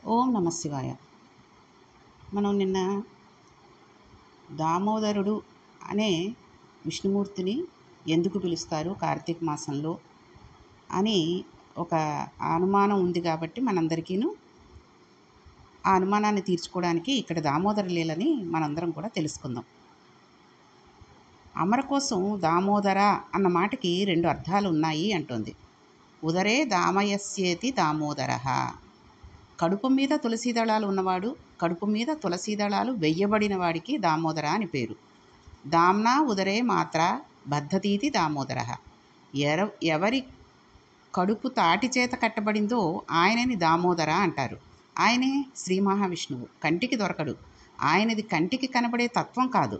ఓం నమ శివాయ. మనం నిన్న దామోదరుడు అనే విష్ణుమూర్తిని ఎందుకు పిలుస్తారు కార్తీక మాసంలో అని ఒక అనుమానం ఉంది కాబట్టి మనందరికీను ఆ అనుమానాన్ని తీర్చుకోవడానికి ఇక్కడ దామోదర లీలని మనందరం కూడా తెలుసుకుందాం. అమర కోసం దామోదర అన్న మాటకి రెండు అర్థాలు ఉన్నాయి అంటోంది. ఉదరే దామయస్యేతి దామోదరః, కడుపు మీద తులసి దళాలు ఉన్నవాడు, కడుపు మీద తులసి దళాలు వెయ్యబడిన వాడికి దామోదర అని పేరు. దామ్నా ఉదరే మాత్ర బద్ధతీతి దామోదర, ఎవరి కడుపు తాటి చేత కట్టబడిందో ఆయనని దామోదర అంటారు. ఆయనే శ్రీ మహావిష్ణువు. కంటికి దొరకడు. ఆయనది కంటికి కనబడే తత్వం కాదు.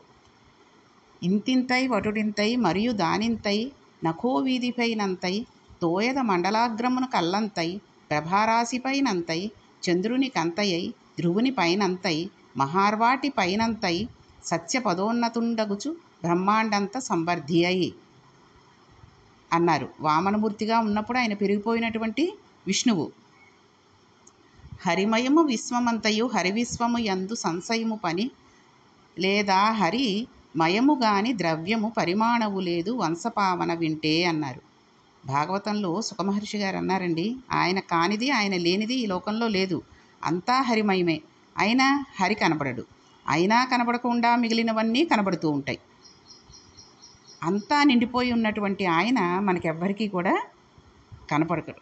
ఇంతింతై వటుడింతై మరియు దానింతై నఖో వీధిపైనంతై తోయద మండలాగ్రమున కల్లంతై ప్రభారాశిపైనంతై చంద్రుని కంతయై ధ్రువుని పైనంతై మహార్వాటి పైనంతై సత్యపదోన్నతుండగుచు బ్రహ్మాండంత సంవర్ధి అయి అన్నారు. వామనమూర్తిగా ఉన్నప్పుడు ఆయన పెరిగిపోయినటువంటి విష్ణువు. హరిమయము విశ్వమంతయు హరివిశ్వము యందు సంశయము పని లేదా హరి మయము గాని ద్రవ్యము పరిమాణము లేదు వంశపావన వింటే అన్నారు. భాగవతంలో సుఖమహర్షి గారు అన్నారండి, ఆయన కానిది ఆయన లేనిది ఈ లోకంలో లేదు, అంతా హరిమయమే. అయినా హరి కనబడడు. అయినా కనబడకుండా మిగిలినవన్నీ కనబడుతూ ఉంటాయి. అంతా నిండిపోయి ఉన్నటువంటి ఆయన మనకెవ్వరికీ కూడా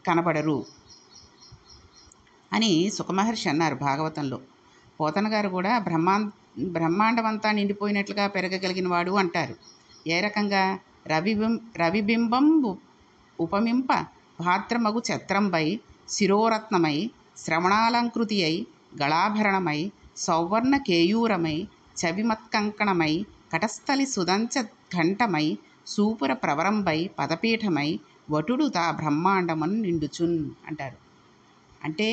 కనబడరు అని సుఖమహర్షి అన్నారు భాగవతంలో. పోతన గారు కూడా బ్రహ్మాండమంతా నిండిపోయినట్లుగా పెరగగలిగిన వాడు అంటారు. ఏ రకంగా? రవిబింబం ఉపమింప భాద్రమగు ఛత్రంబై శిరోరత్నమై శ్రవణాలంకృతి అయి గళాభరణమై సౌవర్ణ కేయూరమై చవిమత్కంకణమై కటస్థలి సుదంచ ఘంటమై సూపుర ప్రవరంబై పదపీఠమై వటుడు తా బ్రహ్మాండమన్ నిండుచున్ అంటారు. అంటే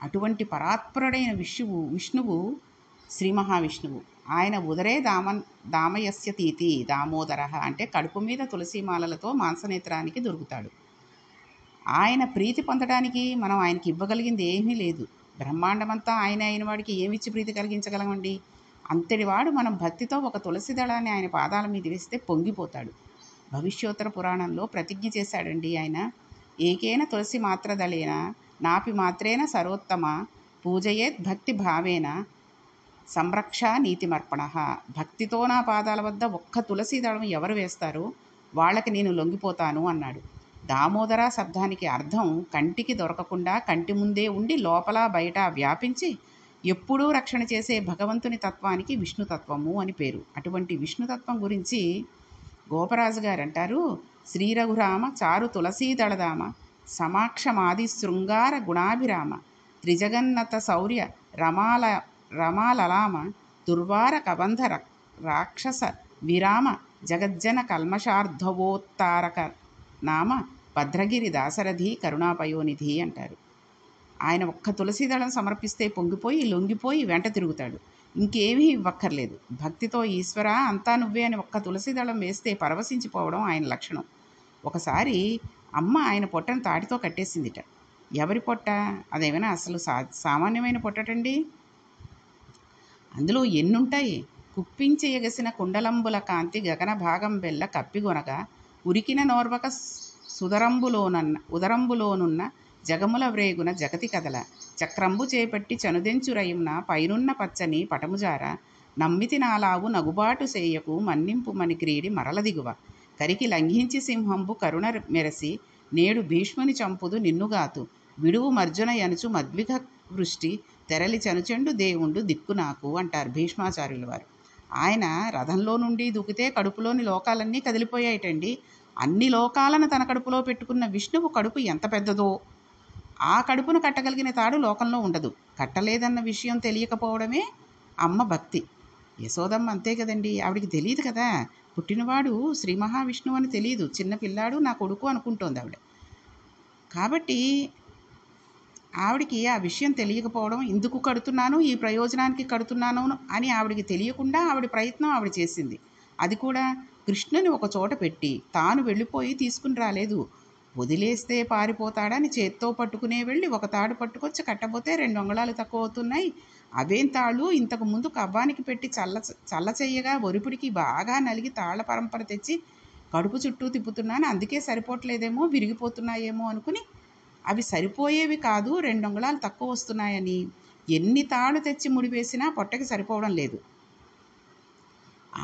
అటువంటి పరాత్పరుడైన విష్ణువు శ్రీ మహావిష్ణువు. ఆయన ఉదరే దామయస్య తీతి దామోదర అంటే కడుపు మీద తులసిమాలలతో మాంసనేత్రానికి దొరుకుతాడు. ఆయన ప్రీతి పొందడానికి మనం ఆయనకి ఇవ్వగలిగింది ఏమీ లేదు. బ్రహ్మాండమంతా ఆయన అయిన వాడికి ఏమిచ్చి ప్రీతి కలిగించగలమండి? అంతటివాడు మనం భక్తితో ఒక తులసి దళాన్ని ఆయన పాదాల మీద వేస్తే పొంగిపోతాడు. భవిష్యోత్తర పురాణంలో ప్రతిజ్ఞ చేశాడండి ఆయన. ఏకేన తులసి మాత్రదళేన నాపి మాత్రేన సరోత్తమ పూజయేత్ భక్తి భావేన సంరక్ష నీతిమర్పణ. భక్తితో నా పాదాల వద్ద ఒక్క తులసి దళం ఎవరు వేస్తారో వాళ్ళకి నేను లొంగిపోతాను అన్నాడు. దామోదర శబ్దానికి అర్థం కంటికి దొరకకుండా కంటి ముందే ఉండి లోపల బయట వ్యాపించి ఎప్పుడూ రక్షణ చేసే భగవంతుని తత్వానికి విష్ణుతత్వము అని పేరు. అటువంటి విష్ణుతత్వం గురించి గోపరాజు గారు అంటారు, శ్రీ రఘురామ చారు తులసీదళదామ సమాక్షమాది శృంగార గుణాభిరామ త్రిజగన్నత శౌర్య రమాలలామ దుర్వార కబంధ రాక్షస విరామ జగజ్జన కల్మషార్ధవోత్తారక నామ భద్రగిరి దాశరథి కరుణాపయోనిధి అంటారు. ఆయన ఒక్క తులసీదళం సమర్పిస్తే పొంగిపోయి లొంగిపోయి వెంట తిరుగుతాడు. ఇంకేమీ ఇవ్వక్కర్లేదు. భక్తితో ఈశ్వర అంతా నువ్వే అని ఒక్క తులసీదళం వేస్తే పరవశించిపోవడం ఆయన లక్షణం. ఒకసారి అమ్మ ఆయన పొట్టను తాటితో కట్టేసిందిట. ఎవరి పొట్ట? అదేమైనా అసలు సామాన్యమైన పొట్టటండి. అందులో ఎన్నుంటాయి? కుప్పించి ఎగసిన కుండలంబుల కాంతి గగన భాగం బెల్ల కప్పిగొనగా ఉరికిన నోర్వక ఉదరంబులోనున్న జగముల వ్రేగున జగతి కదల చక్రంబు చేపట్టి చనుదెంచురయుమ్న పైనున్న పచ్చని పటముజార నమ్మితి నాలావు నగుబాటు సేయకు మన్నింపు మణిక్రీడి మరల దిగువ కరికి లంఘించి సింహంబు కరుణ మెరసి నేడు భీష్ముని చంపుదు నిన్నుగాతు విడువు మర్జున యనుచు మద్విక వృష్టి తెరలి చనుచెండు దేవుండు దిక్కు నాకు అంటారు భీష్మాచార్యుల వారు. ఆయన రథంలో నుండి దూకితే కడుపులోని లోకాలన్నీ కదిలిపోయాయిటండి. అన్ని లోకాలను తన కడుపులో పెట్టుకున్న విష్ణువు కడుపు ఎంత పెద్దదో ఆ కడుపును కట్టగలిగిన తాడు లోకంలో ఉండదు. కట్టలేదన్న విషయం తెలియకపోవడమే అమ్మ భక్తి. యశోదమ్మ అంతే కదండి, ఆవిడికి తెలియదు కదా, పుట్టినవాడు శ్రీ మహావిష్ణువు అని తెలియదు. చిన్న పిల్లాడు నా కొడుకు అనుకుంటోంది ఆవిడ. కాబట్టి ఆవిడికి ఆ విషయం తెలియకపోవడం, ఇందుకు కడుతున్నాను ఈ ప్రయోజనానికి కడుతున్నాను అని ఆవిడికి తెలియకుండా ఆవిడ ప్రయత్నం ఆవిడ చేసింది. అది కూడా కృష్ణుని ఒక చోట పెట్టి తాను వెళ్ళిపోయి తీసుకుని రాలేదు. వదిలేస్తే పారిపోతాడని చేత్తో పట్టుకునే వెళ్ళి ఒక తాడు పట్టుకొచ్చి కట్టబోతే 2 అంగుళాలు తక్కువ అవుతున్నాయి. అవేం తాళ్ళు, ఇంతకు ముందు కవ్వానికి పెట్టి చల్ల చెయ్యగా ఒరిపిడికి బాగా నలిగి తాళ్ల పరంపర తెచ్చి కడుపు చుట్టూ తిప్పుతున్నాను, అందుకే సరిపోవట్లేదేమో, విరిగిపోతున్నాయేమో అనుకుని అవి సరిపోయేవి కాదు, 2 అంగుళాలు తక్కువ వస్తున్నాయని ఎన్ని తాళ్ళు తెచ్చి ముడివేసినా పొట్టకి సరిపోవడం లేదు.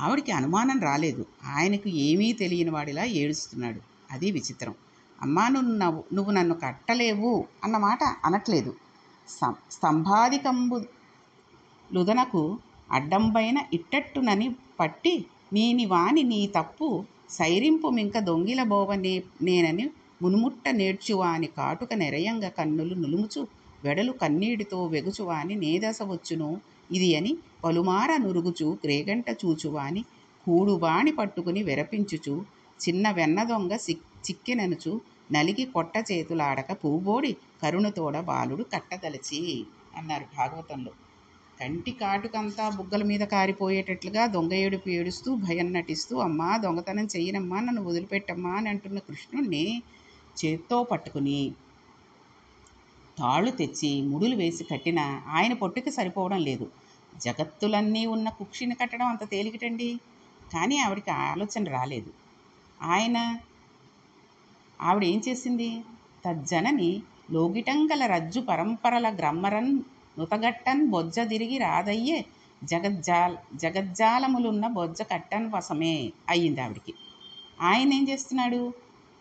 ఆవిడికి అనుమానం రాలేదు. ఆయనకు ఏమీ తెలియని వాడిలా ఏడుస్తున్నాడు. అది విచిత్రం. అమ్మా, నువ్వు నన్ను కట్టలేవు అన్నమాట అనట్లేదు. స్తంభాదికంబు లుదనకు అడ్డంబైన ఇట్టట్టునని పట్టి నీని వాని నీ తప్పు సైరింపు మింక దొంగిల బోవనే నేనని మునుముట్ట నేర్చువాని కాటుక నెరయంగ కన్నులు నులుముచు వెడలు కన్నీటితో వెగుచువాని నేదశ వచ్చును ఇది అని పలుమార నురుగుచు క్రేగంట చూచువాని కూడుబాణి పట్టుకుని వెరపించుచు చిన్న వెన్న దొంగ చిక్కెననుచు నలిగి కొట్ట చేతులాడక పూబోడి కరుణతోడ బాలుడు కట్టదలచి అన్నారు భాగవతంలో. కంటి కాటుకంతా బుగ్గల మీద కారిపోయేటట్లుగా దొంగ ఏడుపు ఏడుస్తూ భయం నటిస్తూ అమ్మా, దొంగతనం చెయ్యనమ్మా, నన్ను వదిలిపెట్టమ్మా అని అంటున్న కృష్ణుణ్ణి చేత్తో పట్టుకుని తాళ్ళు తెచ్చి ముడులు వేసి కట్టినా ఆయన పొట్టుకి సరిపోవడం లేదు. జగత్తులన్నీ ఉన్న కుక్షిని కట్టడం అంత తేలికటండి. కానీ ఆవిడికి ఆలోచన రాలేదు. ఆవిడ ఏం చేసింది? తజ్జనని లోగిటంగల రజ్జు పరంపరల గ్రమ్మరన్ నుతగట్టన్ బొజ్జ తిరిగి రాదయ్యే జగజ్జాలములున్న బొజ్జ కట్టన్ వశమే అయ్యింది ఆవిడికి. ఆయన ఏం చేస్తున్నాడు?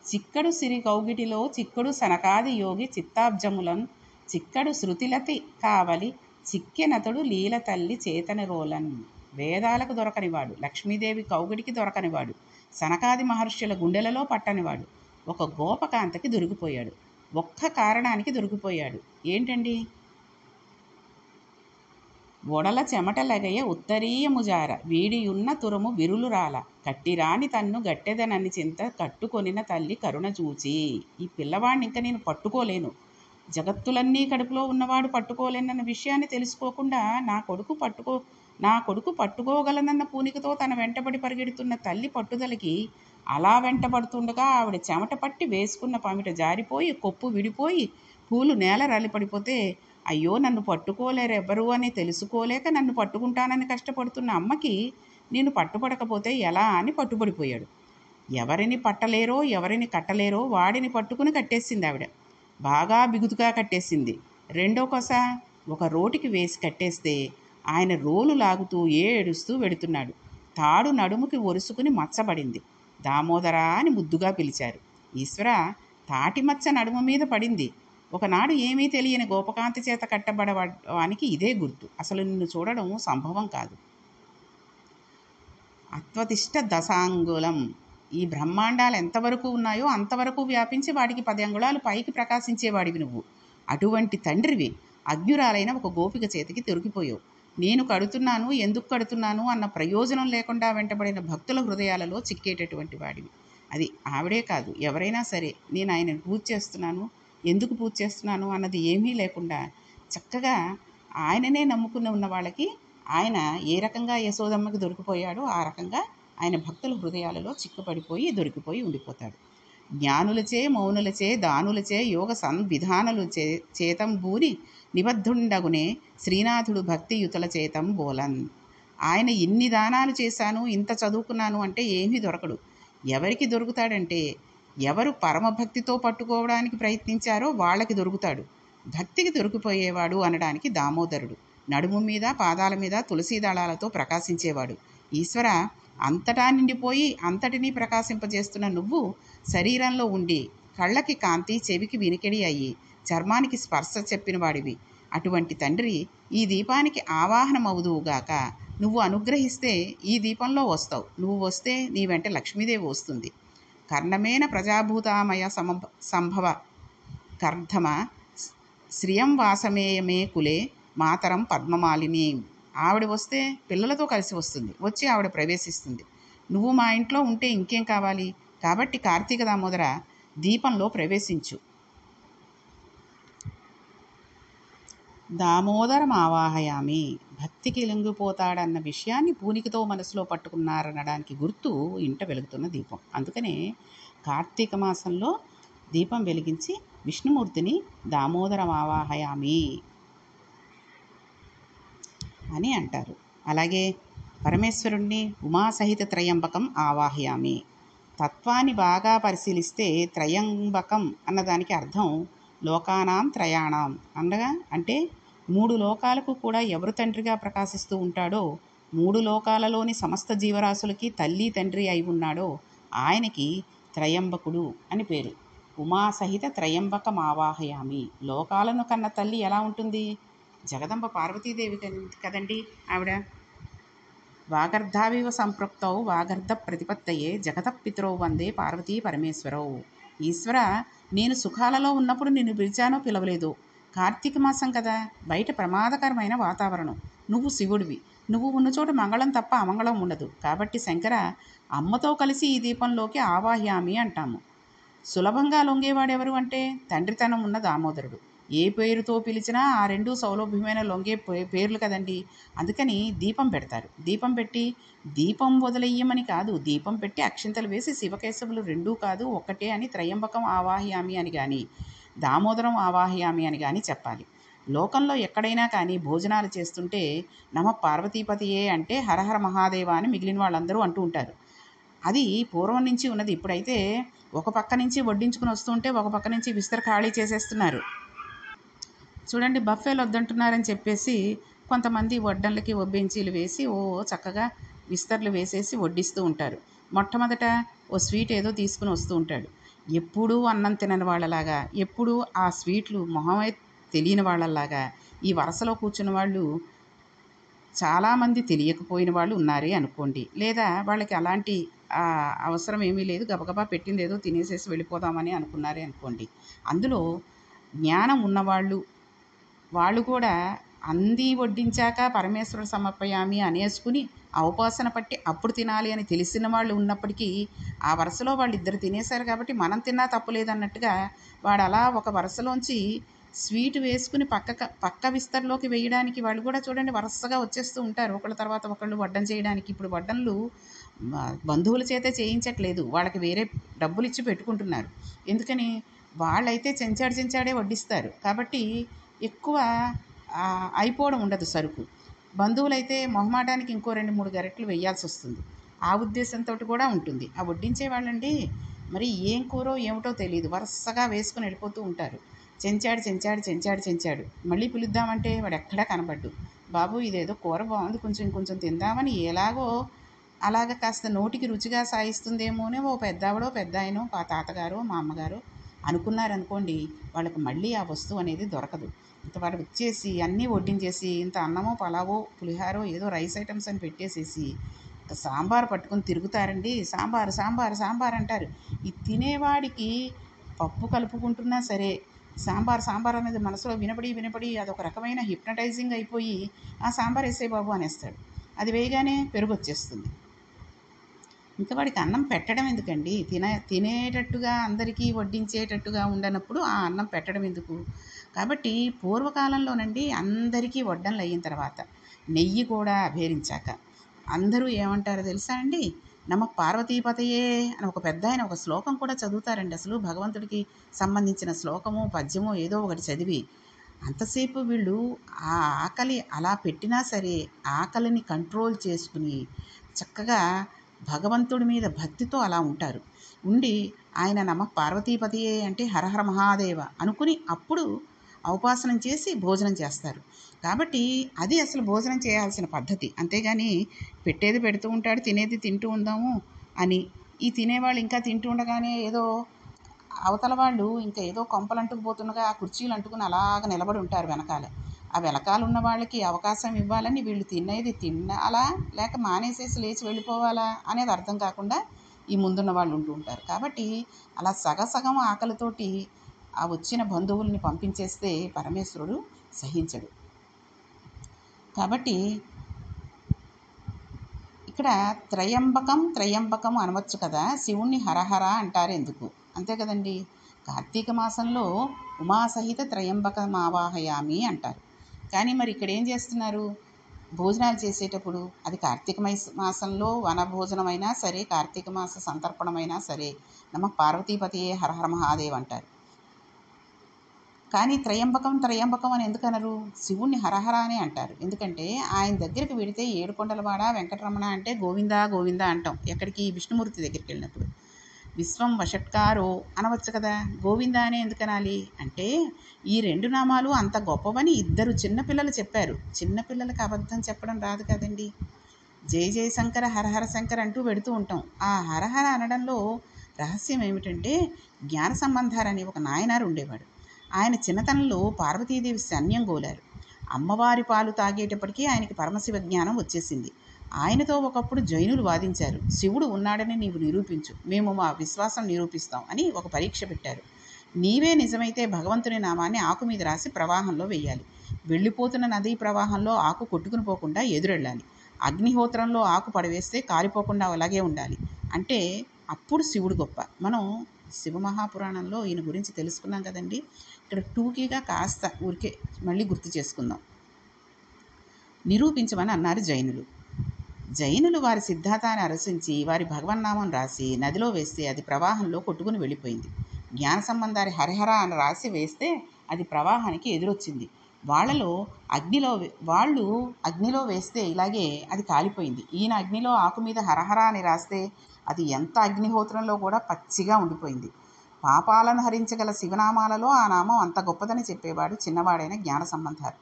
చిక్కడు సిరి కౌగిటిలో చిక్కడు సనకాది యోగి చిత్తాబ్జములన్ చిక్కడు శృతిలతి కావలి చిక్కెనతడు లీల తల్లి చేతన రోలన్. వేదాలకు దొరకనివాడు, లక్ష్మీదేవి కౌగిటికి దొరకనివాడు, సనకాది మహర్షుల గుండెలలో పట్టనివాడు ఒక గోపకాంతకి దొరికిపోయాడు. ఒక్క కారణానికి దొరికిపోయాడు. ఏంటండి? ఒడల చెమటలగయ ఉత్తరీయముజార వీడియున్న తురము విరులురాల కట్టిరాని తన్ను గట్టెదనని చింత కట్టుకొనిన తల్లి కరుణ చూచి. ఈ పిల్లవాడిని ఇంక నేను పట్టుకోలేను, జగత్తులన్నీ కడుపులో ఉన్నవాడు పట్టుకోలేనన్న విషయాన్ని తెలుసుకోకుండా నా కొడుకు పట్టుకోగలనన్న పూనికతో తన వెంటబడి పరిగెడుతున్న తల్లి పట్టుదలకి అలా వెంటబడుతుండగా ఆవిడ చెమట పట్టి వేసుకున్న పమిట జారిపోయి కొప్పు విడిపోయి పూలు నేల రాలిపడిపోతే అయ్యో నన్ను పట్టుకోలేరెవ్వరు అని తెలుసుకోలేక నన్ను పట్టుకుంటానని కష్టపడుతున్న అమ్మకి నేను పట్టుపడకపోతే ఎలా అని పట్టుబడిపోయాడు. ఎవరిని పట్టలేరో ఎవరిని కట్టలేరో వాడిని పట్టుకుని కట్టేసింది ఆవిడ. బాగా బిగుతుగా కట్టేసింది. రెండో కొస ఒక రోటికి వేసి కట్టేస్తే ఆయన రోలు లాగుతూ ఏడుస్తూ వెడుతున్నాడు. తాడు నడుముకి ఒరుసుకుని మచ్చబడింది. దామోదరా అని ముద్దుగా పిలిచారు. ఈశ్వర, తాటి మచ్చ నడుము మీద పడింది. ఒకనాడు ఏమీ తెలియని గోపకాంతి చేత కట్టబడడానికి ఇదే గుర్తు. అసలు నిన్ను చూడడం సంభవం కాదు. అత్వతిష్ట దశాంగులం. ఈ బ్రహ్మాండాలు ఎంతవరకు ఉన్నాయో అంతవరకు వ్యాపించి వాటికి 10 అంగుళాలు పైకి ప్రకాశించేవాడివి నువ్వు. అటువంటి తండ్రివి అజ్ఞురాలైన ఒక గోపిక చేతికి దొరికిపోయావు. నేను కడుతున్నాను, ఎందుకు కడుతున్నాను అన్న ప్రయోజనం లేకుండా వెంటబడిన భక్తుల హృదయాలలో చిక్కేటటువంటి వాడివి. అది ఆవిడే కాదు, ఎవరైనా సరే. నేను ఆయనను పూజ చేస్తున్నాను, ఎందుకు పూజ చేస్తున్నాను అన్నది ఏమీ లేకుండా చక్కగా ఆయననే నమ్ముకుని ఉన్న వాళ్ళకి ఆయన ఏ రకంగా యశోదమ్మకి దొరికిపోయాడో ఆ రకంగా ఆయన భక్తుల హృదయాలలో చిక్కుపడిపోయి దొరికిపోయి ఉండిపోతాడు. జ్ఞానులచే మౌనులచే దానులచే యోగ సంవిధానులు చేతం భూని నిబద్ధుండగునే శ్రీనాథుడు భక్తియుతుల చేతం బోలన్. ఆయన ఇన్ని దానాలు చేశాను, ఇంత చదువుకున్నాను అంటే ఏమీ దొరకడు. ఎవరికి దొరుకుతాడంటే ఎవరు పరమభక్తితో పట్టుకోవడానికి ప్రయత్నించారో వాళ్ళకి దొరుకుతాడు. భక్తికి దొరికిపోయేవాడు అనడానికి దామోదరుడు. నడుము మీద పాదాల మీద తులసీ దళాలతో ప్రకాశించేవాడు. ఈశ్వర, అంతటా నిండిపోయి అంతటినీ ప్రకాశింపజేస్తున్న నువ్వు శరీరంలో ఉండి కళ్ళకి కాంతి, చెవికి వినికిడి అయ్యి చర్మానికి స్పర్శ చెప్పిన వాడివి. అటువంటి తండ్రి ఈ దీపానికి ఆవాహనమవుదువుగాక. నువ్వు అనుగ్రహిస్తే ఈ దీపంలో వస్తావు. నువ్వు వస్తే నీ వెంట లక్ష్మీదేవి వస్తుంది. కర్ణమేన ప్రజాభూతామయ సంభవ కర్ధమ శ్రియం వాసమేయమే కులే మాతరం పద్మమాలిని. ఆవిడ వస్తే పిల్లలతో కలిసి వస్తుంది, వచ్చి ఆవిడ ప్రవేశిస్తుంది. నువ్వు మా ఇంట్లో ఉంటే ఇంకేం కావాలి? కాబట్టి కార్తీక దామోదర దీపంలో ప్రవేశించు. దామోదరం ఆవాహయామి. భక్తికి లొంగిపోతాడన్న విషయాన్ని పూనికతో మనసులో పట్టుకున్నారనడానికి గుర్తు ఇంట వెలుగుతున్న దీపం. అందుకనే కార్తీక మాసంలో దీపం వెలిగించి విష్ణుమూర్తిని దామోదరం ఆవాహయామి అని అంటారు. అలాగే పరమేశ్వరుణ్ణి ఉమాసహిత త్రయంబకం ఆవాహయామి. తత్వాన్ని బాగా పరిశీలిస్తే త్రయంబకం అన్నదానికి అర్థం లోకానాం త్రయాణం అనగా అంటే 3 లోకాలకు కూడా ఎవరు తండ్రిగా ప్రకాశిస్తూ ఉంటాడో, 3 లోకాలలోని సమస్త జీవరాశులకి తల్లి తండ్రి అయి ఉన్నాడో ఆయనకి త్రయంబకుడు అని పేరు. ఉమాసహిత త్రయంబకం ఆవాహయామి. లోకాలను కన్న తల్లి ఎలా ఉంటుంది? జగదంబ పార్వతీదేవి కదండి ఆవిడ. వాగర్ధావివ సంపృక్తౌ వాగర్ధ ప్రతిపత్తయే జగతపితరౌ వందే పార్వతీ పరమేశ్వరౌ. ఈశ్వర, నేను సుఖాలలో ఉన్నప్పుడు నిన్ను పిలిచానో పిలవలేదు. కార్తీక మాసం కదా, బయట ప్రమాదకరమైన వాతావరణం. నువ్వు శివుడివి. నువ్వు ఉన్న చోట మంగళం తప్ప అమంగళం ఉండదు. కాబట్టి శంకర, అమ్మతో కలిసి ఈ దీపంలోకి ఆవాహ్యామి అంటాము. సులభంగా లొంగేవాడెవరు అంటే తండ్రితనం ఉన్న దామోదరుడు. ఏ పేరుతో పిలిచినా ఆ రెండు సౌలభ్యమైన లొంగే పేర్లు కదండి. అందుకని దీపం పెడతారు. దీపం పెట్టి దీపం వదిలేయమని కాదు, దీపం పెట్టి అక్షింతలు వేసి శివకేశవులు రెండూ కాదు ఒక్కటే అని త్రయంబకం ఆవాహయామి అని కానీ దామోదరం ఆవాహయామి అని కానీ చెప్పాలి. లోకంలో ఎక్కడైనా కానీ భోజనాలు చేస్తుంటే నమ పార్వతీపతియే అంటే హరహర మహాదేవ అని మిగిలిన వాళ్ళందరూ అంటూ ఉంటారు. అది పూర్వం నుంచి ఉన్నది. ఇప్పుడైతే ఒక పక్క నుంచి వడ్డించుకుని వస్తుంటే ఒక పక్క నుంచి విస్తర ఖాళీ చేసేస్తున్నారు. చూడండి, బఫేలు వద్దంటున్నారని చెప్పేసి కొంతమంది వడ్డన్లకి బెంచీలు వేసి చక్కగా విస్తర్లు వేసేసి వడ్డిస్తూ ఉంటారు. మొట్టమొదట ఓ స్వీట్ ఏదో తీసుకుని వస్తూ ఉంటాడు. ఎప్పుడూ అన్నం తినని వాళ్ళలాగా, ఎప్పుడూ ఆ స్వీట్లు మొహమే తెలియని వాళ్ళలాగా ఈ వరసలో కూర్చున్న వాళ్ళు చాలామంది తెలియకపోయిన వాళ్ళు ఉన్నారే అనుకోండి. లేదా వాళ్ళకి అలాంటి అవసరం ఏమీ లేదు, గబగబా పెట్టింది ఏదో తినేసేసి వెళ్ళిపోదామని అనుకున్నారే అనుకోండి. అందులో జ్ఞానం ఉన్నవాళ్ళు వాళ్ళు కూడా అంది వడ్డించాక పరమేశ్వరుడు సమర్పయామి అనేసుకుని ఆ ఉపాసన పట్టి అప్పుడు తినాలి అని తెలిసిన వాళ్ళు ఉన్నప్పటికీ ఆ వరుసలో వాళ్ళిద్దరు తినేశారు కాబట్టి మనం తిన్నా తప్పులేదన్నట్టుగా వాడు అలా ఒక వరుసలోంచి స్వీట్ వేసుకుని పక్క విస్తర్లోకి వేయడానికి వాళ్ళు కూడా చూడండి వరుసగా వచ్చేస్తూ ఉంటారు ఒకళ్ళ తర్వాత ఒకళ్ళు వడ్డం చేయడానికి. ఇప్పుడు వడ్డన్లు బంధువుల చేతే చేయించట్లేదు, వాళ్ళకి వేరే డబ్బులు ఇచ్చి పెట్టుకుంటున్నారు. ఎందుకని? వాళ్ళైతే చెంచాడే వడ్డిస్తారు కాబట్టి ఎక్కువ అయిపోవడం ఉండదు సరుకు. బంధువులైతే మొహమాటానికి ఇంకో 2-3 గరెట్లు వేయాల్సి వస్తుంది. ఆ ఉద్దేశంతో కూడా ఉంటుంది. ఆ వడ్డించే వాళ్ళండి మరి ఏం కూరో ఏమిటో తెలియదు, వరుసగా వేసుకుని వెళ్ళిపోతూ ఉంటారు. చెంచాడు మళ్ళీ పిలుద్దామంటే వాడు ఎక్కడా కనబడ్డు. బాబు ఇదేదో కూర బాగుంది, కొంచెం తిందామని ఎలాగో అలాగ కాస్త నోటికి రుచిగా సాయిస్తుందేమోనే ఓ పెద్దావిడో పెద్దాయనో తాతగారో మా అమ్మగారో అనుకున్నారనుకోండి, వాళ్ళకి మళ్ళీ ఆ వస్తువు అనేది దొరకదు. ఇంత వాడు వచ్చేసి అన్నీ వడ్డించేసి ఇంత అన్నమో పలావో పులిహారో ఏదో రైస్ ఐటమ్స్ అని పెట్టేసేసి సాంబార్ పట్టుకొని తిరుగుతారండి. సాంబార్ అంటారు. ఈ తినేవాడికి పప్పు కలుపుకుంటున్నా సరే సాంబార్ అనేది మనసులో వినపడి అదొక రకమైన హిప్నటైజింగ్ అయిపోయి ఆ సాంబార్ వేసే బాబు అనేస్తాడు. అది వేయగానే పెరుగు వచ్చేస్తుంది. ఇంకా వాడికి అన్నం పెట్టడం ఎందుకండి? తినేటట్టుగా అందరికీ వడ్డించేటట్టుగా ఉండనప్పుడు ఆ అన్నం పెట్టడం ఎందుకు? కాబట్టి పూర్వకాలంలోనండి అందరికీ వడ్డనలు అయిన తర్వాత నెయ్యి కూడా అభేరించాక అందరూ ఏమంటారో తెలుసా అండి? నమ పార్వతీపతయే అని ఒక పెద్దాయన ఒక శ్లోకం కూడా చదువుతారండి. అసలు భగవంతుడికి సంబంధించిన శ్లోకమో పద్యమో ఏదో ఒకటి చదివి అంతసేపు వీళ్ళు ఆ ఆకలి అలా పెట్టినా సరే ఆకలిని కంట్రోల్ చేసుకుని చక్కగా భగవంతుడి మీద భక్తితో అలా ఉంటారు. ఉండి ఆయన నమ పార్వతీపతియే అంటే హరహర మహాదేవ అనుకుని అప్పుడు ఔపాసనం చేసి భోజనం చేస్తారు. కాబట్టి అది అసలు భోజనం చేయాల్సిన పద్ధతి. అంతేగాని పెట్టేది పెడుతూ ఉంటాడు, తినేది తింటూ ఉందాము అని ఈ తినేవాళ్ళు ఇంకా తింటూ ఉండగానే ఏదో అవతల వాళ్ళు ఇంకా ఏదో కొంపలు అంటుకుపోతుండగా ఆ కుర్చీలు అంటుకుని అలాగ నిలబడి ఉంటారు వెనకాల. ఆ వెనకాల ఉన్న వాళ్ళకి అవకాశం ఇవ్వాలని వీళ్ళు తినేది తినాలా లేక మానేసేసి లేచి వెళ్ళిపోవాలా అనేది అర్థం కాకుండా ఈ ముందున్న వాళ్ళు ఉంటూ ఉంటారు. కాబట్టి అలా సగం ఆకలితోటి ఆ వచ్చిన బంధువుల్ని పంపించేస్తే పరమేశ్వరుడు సహించడు. కాబట్టి ఇక్కడ త్రయంబకం అనవచ్చు కదా, శివుణ్ణి హరహర అంటారు ఎందుకు? అంతే కదండి. కార్తీక మాసంలో ఉమాసహిత త్రయంబకం ఆవాహయామి అంటారు. కానీ మరి ఇక్కడ ఏం చేస్తున్నారు? భోజనాలు చేసేటప్పుడు అది కార్తీక మాసంలో వనభోజనమైనా సరే, కార్తీక మాస సంతర్పణమైనా సరే, నమ పార్వతీపతియే హరహర మహాదేవ్ అంటారు. కానీ త్రయంబకం త్రయంబకం అని ఎందుకనరు? శివుణ్ణి హరహర అని అంటారు. ఎందుకంటే ఆయన దగ్గరికి వెడితే ఏడుకొండలవాడ వెంకటరమణ అంటే గోవిందా గోవిందా అంటాం. ఎక్కడికి? విష్ణుమూర్తి దగ్గరికి వెళ్ళినప్పుడు. విశ్వం వషట్కారో అనవచ్చు కదా, గోవిందా అనే ఎందుకనాలి అంటే ఈ రెండు నామాలు అంత గొప్పవని ఇద్దరు చిన్నపిల్లలు చెప్పారు. చిన్నపిల్లలకి అబద్ధం చెప్పడం రాదు కదండి. జయ జయశంకర హరహర శంకర్ అంటూ పెడుతూ ఉంటాం. ఆ హరహర అనడంలో రహస్యం ఏమిటంటే జ్ఞాన సంబంధారని ఒక నాయనారు ఉండేవాడు. ఆయన చిన్నతనంలో పార్వతీదేవి సన్యం గోలారు. అమ్మవారి పాలు తాగేటప్పటికీ ఆయనకి పరమశివ జ్ఞానం వచ్చేసింది. ఆయనతో ఒకప్పుడు జైనులు వాదించారు. శివుడు ఉన్నాడని నీవు నిరూపించు, మేము మా విశ్వాసం నిరూపిస్తాం అని ఒక పరీక్ష పెట్టారు. నీవే నిజమైతే భగవంతుని నామాన్ని ఆకు మీద రాసి ప్రవాహంలో వెయ్యాలి. వెళ్ళిపోతున్న నదీ ప్రవాహంలో ఆకు కొట్టుకుని పోకుండా ఎదురెళ్ళాలి. అగ్నిహోత్రంలో ఆకు పడవేస్తే కాలిపోకుండా అలాగే ఉండాలి అంటే అప్పుడు శివుడు గొప్ప. మనం శివమహాపురాణంలో ఈయన గురించి తెలుసుకున్నాం కదండి. ఇక్కడ టూకీగా కాస్త ఊరికే మళ్ళీ గుర్తు చేసుకుందాం. నిరూపించమని అన్నారు జైనులు. జైనులు వారి సిద్ధాంతాన్ని అనుసరించి వారి భగవన్నామం రాసి నదిలో వేస్తే అది ప్రవాహంలో కొట్టుకుని వెళ్ళిపోయింది. జ్ఞాన సంబంధారి హరిహర అని రాసి వేస్తే అది ప్రవాహానికి ఎదురొచ్చింది. వాళ్ళు అగ్నిలో వేస్తే ఇలాగే అది కాలిపోయింది. ఈయన అగ్నిలో ఆకు మీద హరహర అని రాస్తే అది ఎంత అగ్నిహోత్రంలో కూడా పచ్చిగా ఉండిపోయింది. పాపాలను హరించగల శివనామాలలో ఆ నామం అంత గొప్పదని చెప్పేవాడు చిన్నవాడైన జ్ఞాన సంబంధారు.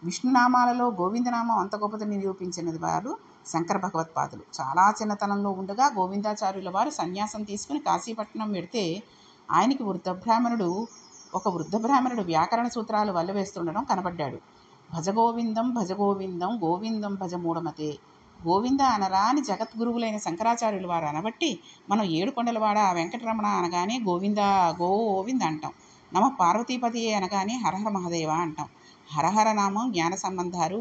విష్ణునామాలలో గోవిందనామం అంత గొప్పదని నిరూపించినది వారు శంకర భగవత్పాదులు. చాలా చిన్నతనంలో ఉండగా గోవిందాచార్యుల వారు సన్యాసం తీసుకుని కాశీపట్నం పెడితే ఆయనకి ఒక వృద్ధ బ్రాహ్మణుడు వ్యాకరణ సూత్రాలు వల్లవేస్తుండడం కనబడ్డాడు. భజగోవిందం భజగోవిందం గోవిందం భజ మూఢమతే, గోవింద అనరా అని జగద్గురువులైన శంకరాచార్యులు వారు అనబట్టి మనం ఏడుకొండలవాడ వెంకటరమణ అనగానే గోవింద అంటాం. నమ పార్వతీపతియే అనగానే హరహర మహాదేవ అంటాం. హరహర నామం జ్ఞాన సంబంధారు,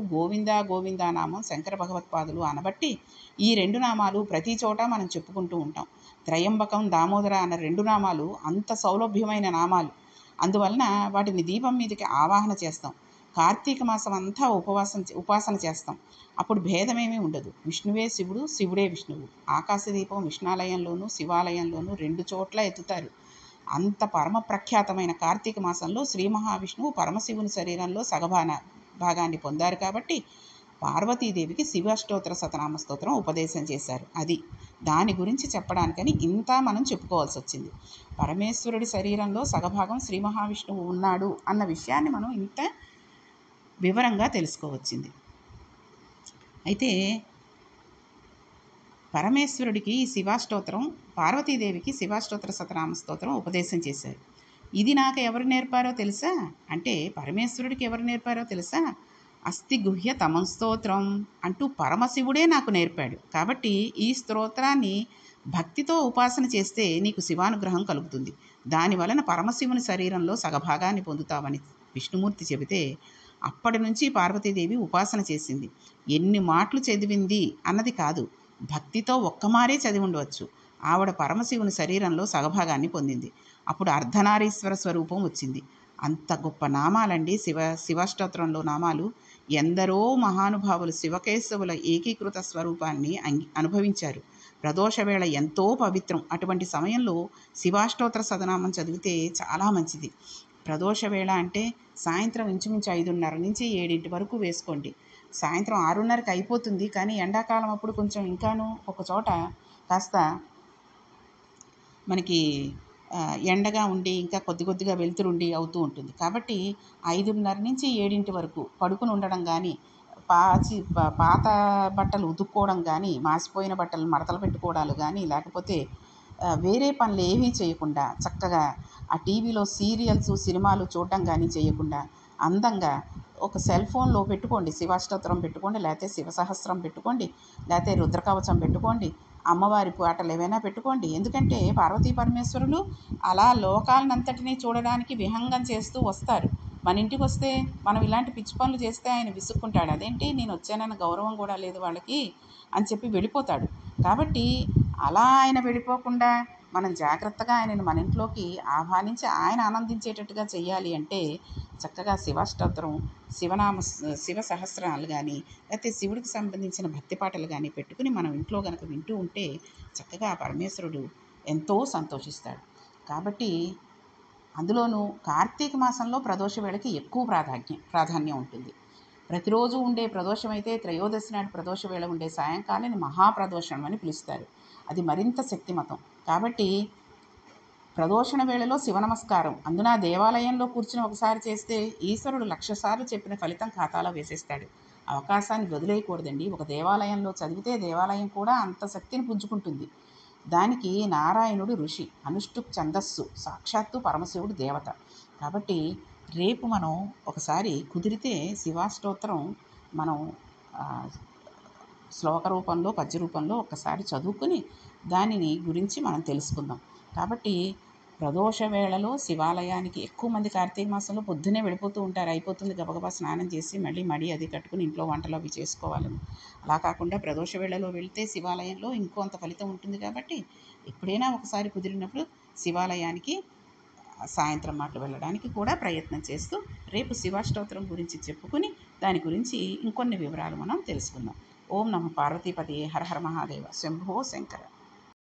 గోవింద నామం శంకర భగవత్పాదులు అనబట్టి ఈ రెండు నామాలు ప్రతి చోట మనం చెప్పుకుంటూ ఉంటాం. త్రయంబకం దామోదర అన్న రెండు నామాలు అంత సౌలభ్యమైన నామాలు. అందువలన వాటిని దీపం మీదకి ఆవాహన చేస్తాం. కార్తీక మాసం అంతా ఉపాసన చేస్తాం. అప్పుడు భేదమేమీ ఉండదు. విష్ణువే శివుడు, శివుడే విష్ణువు. ఆకాశదీపం విష్ణాలయంలోనూ శివాలయంలోనూ రెండు చోట్ల ఎత్తుతారు. అంత పరమ ప్రఖ్యాతమైన కార్తీక మాసంలో శ్రీ మహావిష్ణువు పరమశివుని శరీరంలో భాగాన్ని పొందారు కాబట్టి పార్వతీదేవికి శివాష్టోత్తర శతనామ స్తోత్రం ఉపదేశం చేశారు. దాని గురించి చెప్పడానికని ఇంత మనం చెప్పుకోవాల్సి వచ్చింది. పరమేశ్వరుడి శరీరంలో సగభాగం శ్రీ మహావిష్ణువు ఉన్నాడు అన్న విషయాన్ని మనం ఇంత వివరంగా తెలుసుకోవచ్చింది. అయితే పరమేశ్వరుడికి శివాష్టోత్రం, పార్వతీదేవికి శివాష్టోత్తర శతనామ స్తోత్రం ఉపదేశం చేశారు. ఇది నాకు ఎవరు నేర్పారో తెలుసా అంటే పరమేశ్వరుడికి ఎవరు నేర్పారో తెలుసా? అస్తి గుహ్య తమం స్తోత్రం అంటూ పరమశివుడే నాకు నేర్పాడు. కాబట్టి ఈ స్తోత్రాన్ని భక్తితో ఉపాసన చేస్తే నీకు శివానుగ్రహం కలుగుతుంది. దానివలన పరమశివుని శరీరంలో సగభాగాన్ని పొందుతావని విష్ణుమూర్తి చెబితే అప్పటి నుంచి పార్వతీదేవి ఉపాసన చేసింది. ఎన్ని మాటలు చదివింది అన్నది కాదు, భక్తితో ఒక్కమారే చదివి ఉండవచ్చు. ఆవిడ పరమశివుని శరీరంలో సగభాగాన్ని పొందింది. అప్పుడు అర్ధనారీశ్వర స్వరూపం వచ్చింది. అంత గొప్ప నామాలండి శివాష్టోత్రంలో నామాలు. ఎందరో మహానుభావులు శివకేశవుల ఏకీకృత స్వరూపాన్ని అనుభవించారు. ప్రదోషవేళ ఎంతో పవిత్రం. అటువంటి సమయంలో శివాష్టోత్తర శతనామం చదివితే చాలా మంచిది. ప్రదోషవేళ అంటే సాయంత్రం ఇంచుమించు 5:30 నుంచి 7 వరకు వేసుకోండి. సాయంత్రం 6:30కి అయిపోతుంది. కానీ ఎండాకాలం అప్పుడు కొంచెం ఇంకాను ఒక చోట కాస్త మనకి ఎండగా ఉండి ఇంకా కొద్దిగా వెలుతురుండి అవుతూ ఉంటుంది. కాబట్టి 5:30 నుంచి 7 వరకు పడుకుని ఉండడం కానీ, పాత బట్టలు ఉతుక్కోవడం కానీ, మాసిపోయిన బట్టలు మడతలు పెట్టుకోవడాలు కానీ, లేకపోతే వేరే పనులు ఏమీ చేయకుండా చక్కగా ఆ టీవీలో సీరియల్స్ సినిమాలు చూడడం కానీ చేయకుండా అందంగా ఒక సెల్ ఫోన్లో పెట్టుకోండి, శివాష్టోత్తరం పెట్టుకోండి, లేకపోతే శివసహస్రం పెట్టుకోండి, లేకపోతే రుద్రకవచం పెట్టుకోండి, అమ్మవారి పాటలు ఏవైనా పెట్టుకోండి. ఎందుకంటే పార్వతీ పరమేశ్వరులు అలా లోకాలనంతటినీ చూడడానికి విహంగం చేస్తూ వస్తారు. మన ఇంటికి వస్తే మనం ఇలాంటి పిచ్చి పనులు చేస్తే ఆయన విసుక్కుంటాడు. అదేంటి నేను వచ్చానన్న గౌరవం కూడా లేదు వాళ్ళకి అని చెప్పి వెళ్ళిపోతాడు. కాబట్టి అలా ఆయన వెళ్ళిపోకుండా మనం జాగ్రత్తగా ఆయనను మన ఇంట్లోకి ఆహ్వానించి ఆయన ఆనందించేటట్టుగా చెయ్యాలి అంటే చక్కగా శివాష్టోత్తరం, శివనామ శివ సహస్రాలు కానీ, లేకపోతే శివుడికి సంబంధించిన భక్తి పాటలు కానీ పెట్టుకుని మనం ఇంట్లో కనుక వింటూ ఉంటే చక్కగా ఆ పరమేశ్వరుడు ఎంతో సంతోషిస్తాడు. కాబట్టి అందులోనూ కార్తీక మాసంలో ప్రదోష వేళకి ఎక్కువ ప్రాధాన్యం ఉంటుంది. ప్రతిరోజు ఉండే ప్రదోషం అయితే త్రయోదశి నాటి ప్రదోష వేళ ఉండే సాయంకాలాన్ని మహాప్రదోషం అని పిలుస్తారు. అది మరింత శక్తిమతం. కాబట్టి ప్రదోషణ వేళలో శివ నమస్కారం, అందున దేవాలయంలో కూర్చుని ఒకసారి చేస్తే ఈశ్వరుడు 1,00,000 సార్లు చెప్పిన ఫలితం ఖాతాలో వేసేస్తాడు. అవకాశాన్ని వదిలేయకూడదండి. ఒక దేవాలయంలో చదివితే దేవాలయం కూడా అంత శక్తిని పుంజుకుంటుంది. దానికి నారాయణుడు ఋషి, అనుష్టుప్ ఛందస్సు, సాక్షాత్తు పరమశివుడు దేవత. కాబట్టి రేపు మనం ఒకసారి కుదిరితే శివాష్టోత్తరం మనం శ్లోక రూపంలో, పద్య రూపంలో ఒక్కసారి చదువుకుని దానిని గురించి మనం తెలుసుకుందాం. కాబట్టి ప్రదోష వేళలో శివాలయానికి ఎక్కువ మంది కార్తీక మాసంలో పొద్దున్నే వెళ్ళిపోతూ ఉంటారు. అయిపోతుంది గబగబా స్నానం చేసి మళ్ళీ మడి అది కట్టుకుని ఇంట్లో వంటలు అవి చేసుకోవాలని. అలా కాకుండా ప్రదోష వేళలో వెళితే శివాలయంలో ఇంకొంత ఫలితం ఉంటుంది. కాబట్టి ఎప్పుడైనా ఒకసారి కుదిరినప్పుడు శివాలయానికి సాయంత్రం మాటలు వెళ్ళడానికి కూడా ప్రయత్నం చేస్తూ రేపు శివాష్టోత్తరం గురించి చెప్పుకుని దాని గురించి ఇంకొన్ని వివరాలు మనం తెలుసుకుందాం. ఓం నమః పార్వతీపతియే హర హర మహాదేవ శంభో శంకర.